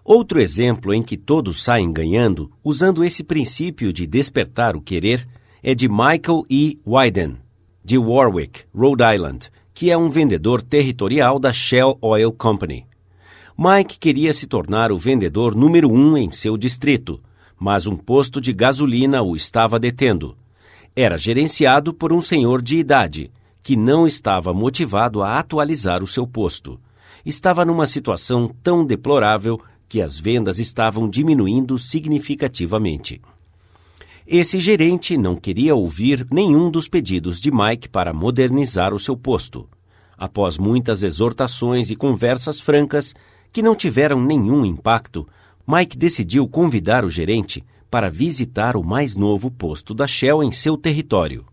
Outro exemplo em que todos saem ganhando, usando esse princípio de despertar o querer, é de Michael E. Wyden, de Warwick, Rhode Island, que é um vendedor territorial da Shell Oil Company. Mike queria se tornar o vendedor número 1 em seu distrito, mas um posto de gasolina o estava detendo. Era gerenciado por um senhor de idade, que não estava motivado a atualizar o seu posto. Estava numa situação tão deplorável que as vendas estavam diminuindo significativamente. Esse gerente não queria ouvir nenhum dos pedidos de Mike para modernizar o seu posto. Após muitas exortações e conversas francas, que não tiveram nenhum impacto, Mike decidiu convidar o gerente para visitar o mais novo posto da Shell em seu território.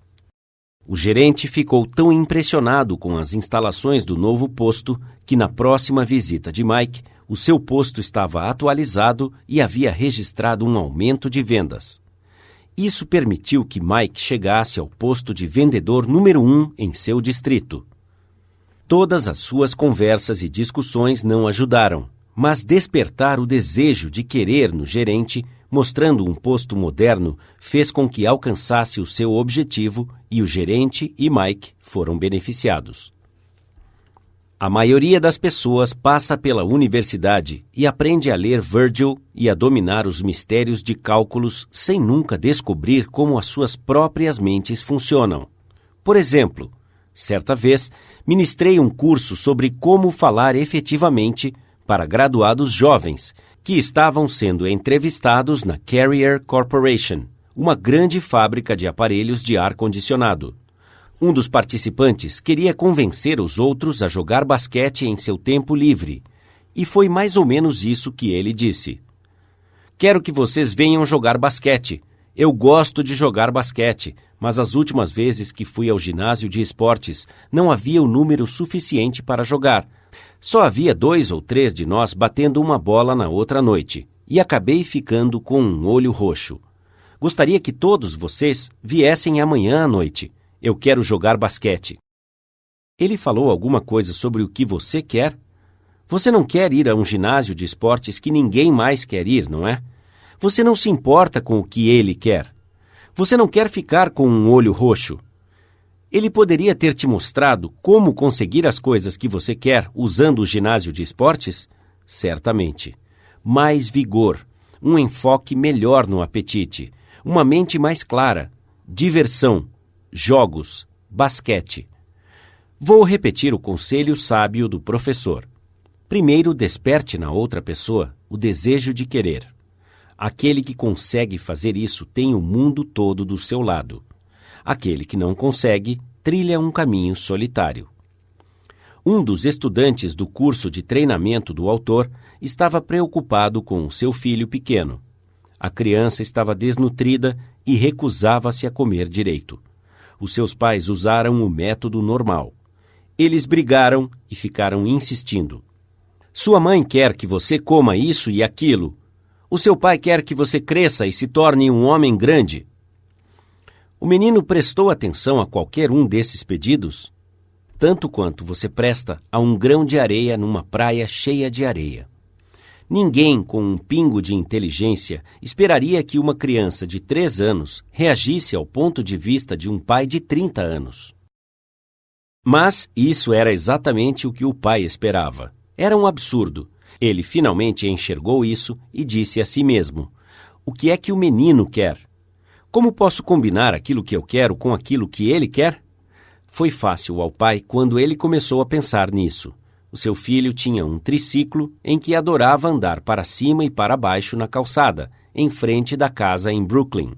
O gerente ficou tão impressionado com as instalações do novo posto que, na próxima visita de Mike, o seu posto estava atualizado e havia registrado um aumento de vendas. Isso permitiu que Mike chegasse ao posto de vendedor número 1 em seu distrito. Todas as suas conversas e discussões não ajudaram, mas despertar o desejo de querer no gerente, mostrando um posto moderno, fez com que alcançasse o seu objetivo e o gerente e Mike foram beneficiados. A maioria das pessoas passa pela universidade e aprende a ler Virgil e a dominar os mistérios de cálculos sem nunca descobrir como as suas próprias mentes funcionam. Por exemplo, certa vez, ministrei um curso sobre como falar efetivamente para graduados jovens que estavam sendo entrevistados na Carrier Corporation, uma grande fábrica de aparelhos de ar-condicionado. Um dos participantes queria convencer os outros a jogar basquete em seu tempo livre, e foi mais ou menos isso que ele disse. Quero que vocês venham jogar basquete. Eu gosto de jogar basquete, mas as últimas vezes que fui ao ginásio de esportes não havia o número suficiente para jogar. Só havia 2 ou 3 de nós batendo uma bola na outra noite, e acabei ficando com um olho roxo. Gostaria que todos vocês viessem amanhã à noite. Eu quero jogar basquete. Ele falou alguma coisa sobre o que você quer? Você não quer ir a um ginásio de esportes que ninguém mais quer ir, não é? Você não se importa com o que ele quer. Você não quer ficar com um olho roxo. Ele poderia ter te mostrado como conseguir as coisas que você quer usando o ginásio de esportes? Certamente. Mais vigor, um enfoque melhor no apetite, uma mente mais clara, diversão, jogos, basquete. Vou repetir o conselho sábio do professor. Primeiro, desperte na outra pessoa o desejo de querer. Aquele que consegue fazer isso tem o mundo todo do seu lado. Aquele que não consegue trilha um caminho solitário. Um dos estudantes do curso de treinamento do autor estava preocupado com o seu filho pequeno. A criança estava desnutrida e recusava-se a comer direito. Os seus pais usaram o método normal. Eles brigaram e ficaram insistindo. Sua mãe quer que você coma isso e aquilo. O seu pai quer que você cresça e se torne um homem grande. O menino prestou atenção a qualquer um desses pedidos, tanto quanto você presta a um grão de areia numa praia cheia de areia. Ninguém com um pingo de inteligência esperaria que uma criança de 3 anos reagisse ao ponto de vista de um pai de 30 anos. Mas isso era exatamente o que o pai esperava. Era um absurdo. Ele finalmente enxergou isso e disse a si mesmo: o que é que o menino quer? Como posso combinar aquilo que eu quero com aquilo que ele quer? Foi fácil ao pai quando ele começou a pensar nisso. O seu filho tinha um triciclo em que adorava andar para cima e para baixo na calçada, em frente da casa em Brooklyn.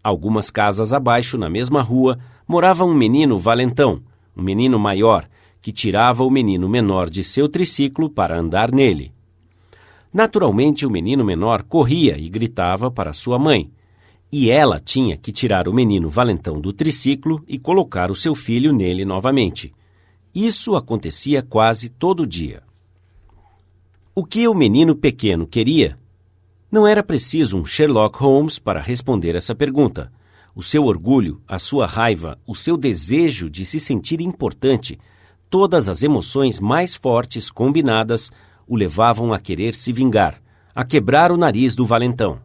Algumas casas abaixo, na mesma rua, morava um menino valentão, um menino maior, que tirava o menino menor de seu triciclo para andar nele. Naturalmente, o menino menor corria e gritava para sua mãe, e ela tinha que tirar o menino valentão do triciclo e colocar o seu filho nele novamente. Isso acontecia quase todo dia. O que o menino pequeno queria? Não era preciso um Sherlock Holmes para responder essa pergunta. O seu orgulho, a sua raiva, o seu desejo de se sentir importante, todas as emoções mais fortes combinadas o levavam a querer se vingar, a quebrar o nariz do valentão.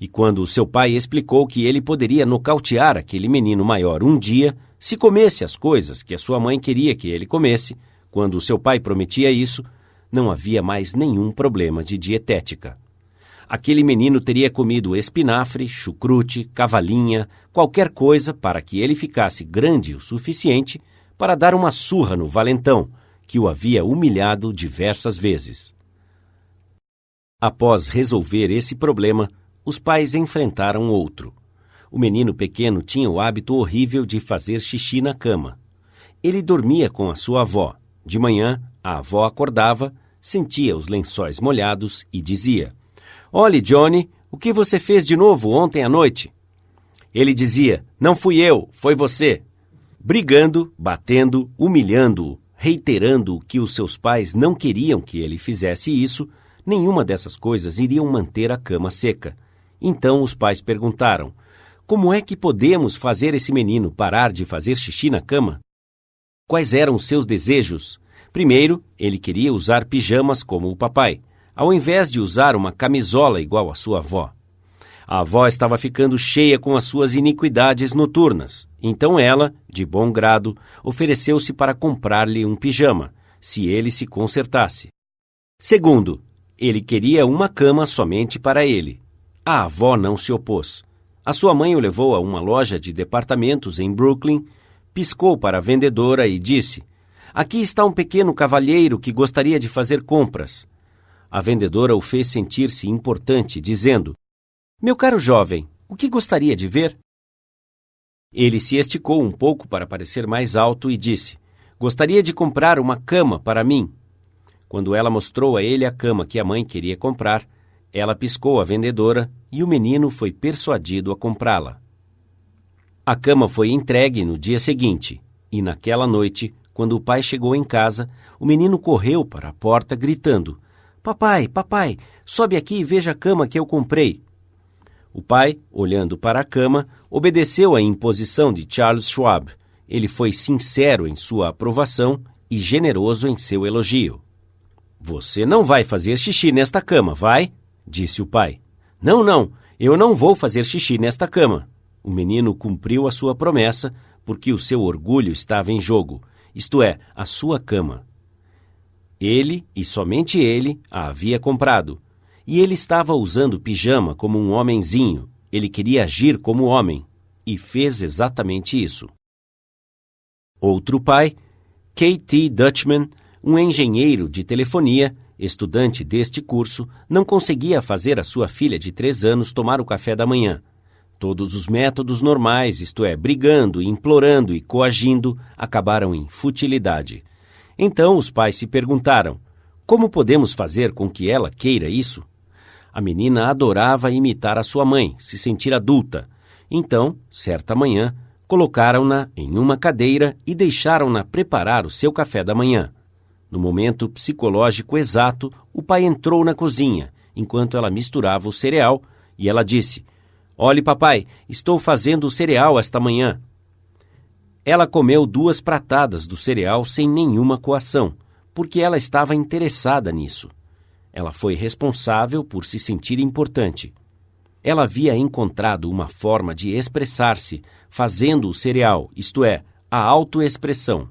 E quando seu pai explicou que ele poderia nocautear aquele menino maior um dia, se comesse as coisas que a sua mãe queria que ele comesse, quando seu pai prometia isso, não havia mais nenhum problema de dietética. Aquele menino teria comido espinafre, chucrute, cavalinha, qualquer coisa para que ele ficasse grande o suficiente para dar uma surra no valentão, que o havia humilhado diversas vezes. Após resolver esse problema, os pais enfrentaram outro. O menino pequeno tinha o hábito horrível de fazer xixi na cama. Ele dormia com a sua avó. De manhã, a avó acordava, sentia os lençóis molhados e dizia: "Olhe, Johnny, o que você fez de novo ontem à noite?" Ele dizia: "Não fui eu, foi você." Brigando, batendo, humilhando-o, reiterando que os seus pais não queriam que ele fizesse isso, nenhuma dessas coisas iriam manter a cama seca. Então os pais perguntaram: "Como é que podemos fazer esse menino parar de fazer xixi na cama?" Quais eram os seus desejos? Primeiro, ele queria usar pijamas como o papai, ao invés de usar uma camisola igual à sua avó. A avó estava ficando cheia com as suas iniquidades noturnas, então ela, de bom grado, ofereceu-se para comprar-lhe um pijama, se ele se consertasse. Segundo, ele queria uma cama somente para ele. A avó não se opôs. A sua mãe o levou a uma loja de departamentos em Brooklyn, piscou para a vendedora e disse: "Aqui está um pequeno cavalheiro que gostaria de fazer compras." A vendedora o fez sentir-se importante, dizendo: "Meu caro jovem, o que gostaria de ver?" Ele se esticou um pouco para parecer mais alto e disse: "Gostaria de comprar uma cama para mim." Quando ela mostrou a ele a cama que a mãe queria comprar, ela piscou à vendedora e o menino foi persuadido a comprá-la. A cama foi entregue no dia seguinte, e naquela noite, quando o pai chegou em casa, o menino correu para a porta gritando: "Papai, papai, sobe aqui e veja a cama que eu comprei." O pai, olhando para a cama, obedeceu à imposição de Charles Schwab. Ele foi sincero em sua aprovação e generoso em seu elogio. "Você não vai fazer xixi nesta cama, vai?" disse o pai. Não, eu não vou fazer xixi nesta cama." O menino cumpriu a sua promessa porque o seu orgulho estava em jogo, isto é, a sua cama. Ele, e somente ele, a havia comprado. E ele estava usando pijama como um homenzinho. Ele queria agir como homem. E fez exatamente isso. Outro pai, K.T. Dutchman, um engenheiro de telefonia, estudante deste curso, não conseguia fazer a sua filha de 3 anos tomar o café da manhã. Todos os métodos normais, isto é, brigando, implorando e coagindo, acabaram em futilidade. Então os pais se perguntaram: como podemos fazer com que ela queira isso? A menina adorava imitar a sua mãe, se sentir adulta. Então, certa manhã, colocaram-na em uma cadeira e deixaram-na preparar o seu café da manhã. No momento psicológico exato, o pai entrou na cozinha, enquanto ela misturava o cereal, e ela disse: "Olhe, papai, estou fazendo o cereal esta manhã." Ela comeu 2 pratadas do cereal sem nenhuma coação, porque ela estava interessada nisso. Ela foi responsável por se sentir importante. Ela havia encontrado uma forma de expressar-se fazendo o cereal, isto é, a autoexpressão.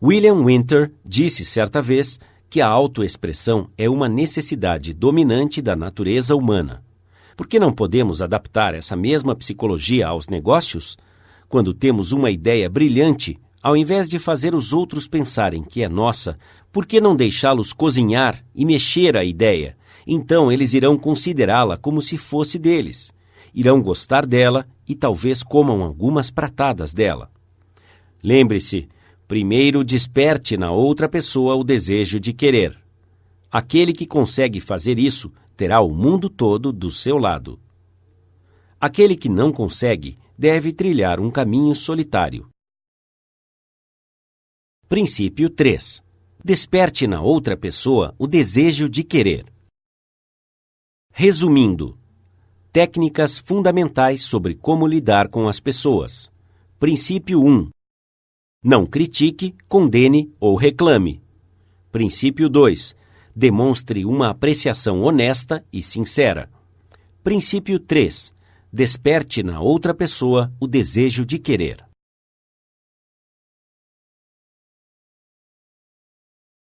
William Winter disse certa vez que a autoexpressão é uma necessidade dominante da natureza humana. Por que não podemos adaptar essa mesma psicologia aos negócios? Quando temos uma ideia brilhante, ao invés de fazer os outros pensarem que é nossa, por que não deixá-los cozinhar e mexer a ideia? Então eles irão considerá-la como se fosse deles. Irão gostar dela e talvez comam algumas pratadas dela. Lembre-se, primeiro desperte na outra pessoa o desejo de querer. Aquele que consegue fazer isso terá o mundo todo do seu lado. Aquele que não consegue deve trilhar um caminho solitário. Princípio 3. Desperte na outra pessoa o desejo de querer. Resumindo, técnicas fundamentais sobre como lidar com as pessoas. Princípio 1. Não critique, condene ou reclame. Princípio 2. Demonstre uma apreciação honesta e sincera. Princípio 3. Desperte na outra pessoa o desejo de querer.